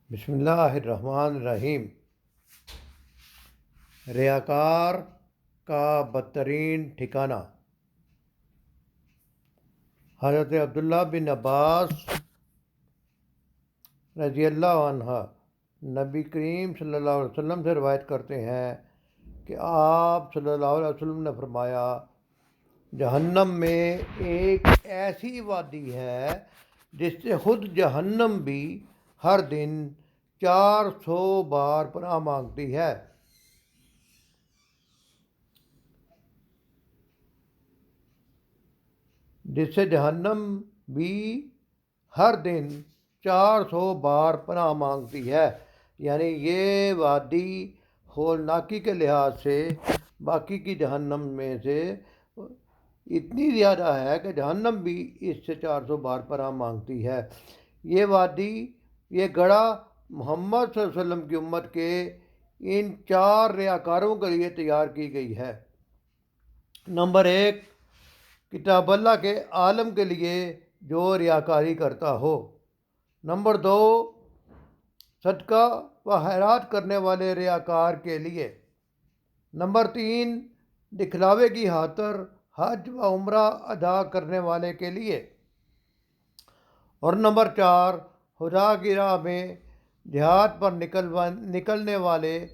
بسم اللہ الرحمن الرحیم۔ ریاکار کا بدترین ٹھکانہ۔ حضرت عبداللہ بن عباس رضی اللہ عنہ نبی کریم صلی اللہ علیہ وسلم سے روایت کرتے ہیں کہ آپ صلی اللہ علیہ وسلم نے فرمایا، جہنم میں ایک ایسی وادی ہے جس سے خود جہنم بھی ہر دن 400 بار پناہ مانگتی ہے۔ جس سے جہنم بھی ہر دن 400 بار پناہ مانگتی ہے، یعنی یہ وادی ہولناکی کے لحاظ سے باقی کی جہنم میں سے اتنی زیادہ ہے کہ جہنم بھی اس سے 400 بار پناہ مانگتی ہے۔ یہ وادی، یہ گڑھا محمد صلی اللہ علیہ وسلم کی امت کے ان 4 ریاکاروں کے لیے تیار کی گئی ہے۔ نمبر 1، کتاب اللہ کے عالم کے لیے جو ریاکاری کرتا ہو۔ نمبر 2، صدقہ و خیرات کرنے والے ریاکار کے لیے۔ نمبر 3، دکھلاوے کی خاطر حج و عمرہ ادا کرنے والے کے لیے۔ اور نمبر 4، خدا کی راہ میں جہاد پر نکلنے والے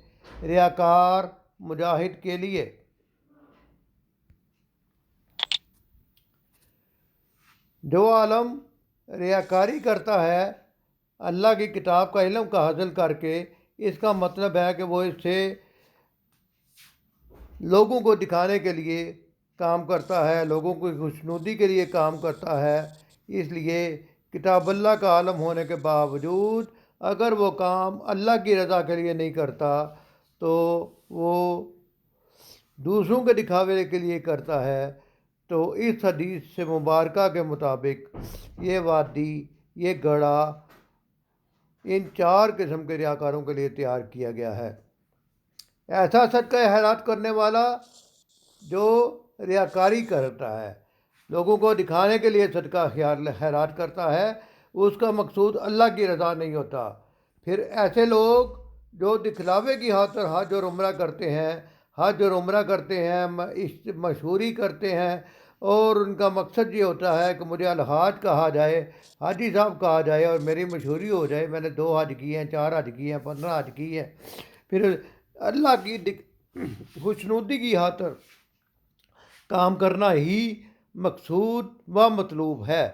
ریاکار مجاہد کے لیے۔ جو عالم ریاکاری کرتا ہے، اللہ کی کتاب کا علم کا حاصل کر کے، اس کا مطلب ہے کہ وہ اس سے لوگوں کو دکھانے کے لیے کام کرتا ہے، لوگوں کی خوشنودی کے لیے کام کرتا ہے۔ اس لیے کتاب اللہ کا عالم ہونے کے باوجود اگر وہ کام اللہ کی رضا کے لیے نہیں کرتا تو وہ دوسروں کے دکھاوے کے لیے کرتا ہے، تو اس حدیث سے مبارکہ کے مطابق یہ وادی، یہ گڑھا ان 4 قسم کے ریاکاروں کے لیے تیار کیا گیا ہے۔ ایسا صدقہ خیرات کرنے والا جو ریاکاری کرتا ہے، لوگوں کو دکھانے کے لیے صدقہ خیرات کرتا ہے، اس کا مقصود اللہ کی رضا نہیں ہوتا۔ پھر ایسے لوگ جو دکھلاوے کی خاطر حج اور عمرہ کرتے ہیں، مشہوری کرتے ہیں، اور ان کا مقصد یہ ہوتا ہے کہ مجھے الحاج کہا جائے، حاجی صاحب کہا جائے اور میری مشہوری ہو جائے، میں نے 2 حج کیے ہیں، 4 حج کیے ہیں، 15 حج کی ہیں۔ پھر اللہ کی خوشنودی کی خاطر کام کرنا ہی مقصود و مطلوب ہے۔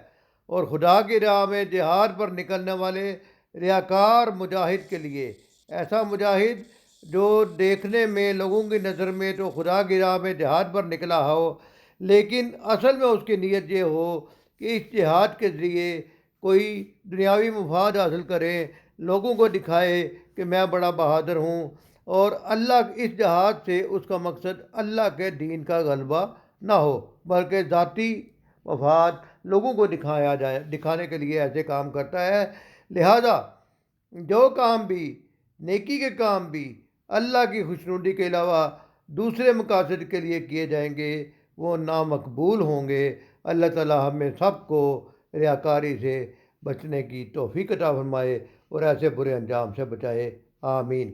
اور خدا کی راہ میں جہاد پر نکلنے والے ریاکار مجاہد کے لیے، ایسا مجاہد جو دیکھنے میں لوگوں کی نظر میں تو خدا کی راہ میں جہاد پر نکلا ہو، لیکن اصل میں اس کی نیت یہ ہو کہ اس جہاد کے ذریعے کوئی دنیاوی مفاد حاصل کرے، لوگوں کو دکھائے کہ میں بڑا بہادر ہوں، اور اللہ اس جہاد سے اس کا مقصد اللہ کے دین کا غلبہ نہ ہو، بلکہ ذاتی مفاد لوگوں کو دکھانے کے لیے ایسے کام کرتا ہے۔ لہذا جو کام بھی، نیکی کے کام بھی اللہ کی خوشنودی کے علاوہ دوسرے مقاصد کے لیے کیے جائیں گے، وہ نامقبول ہوں گے۔ اللہ تعالی ہمیں سب کو ریاکاری سے بچنے کی توفیق عطا فرمائے اور ایسے برے انجام سے بچائے، آمین۔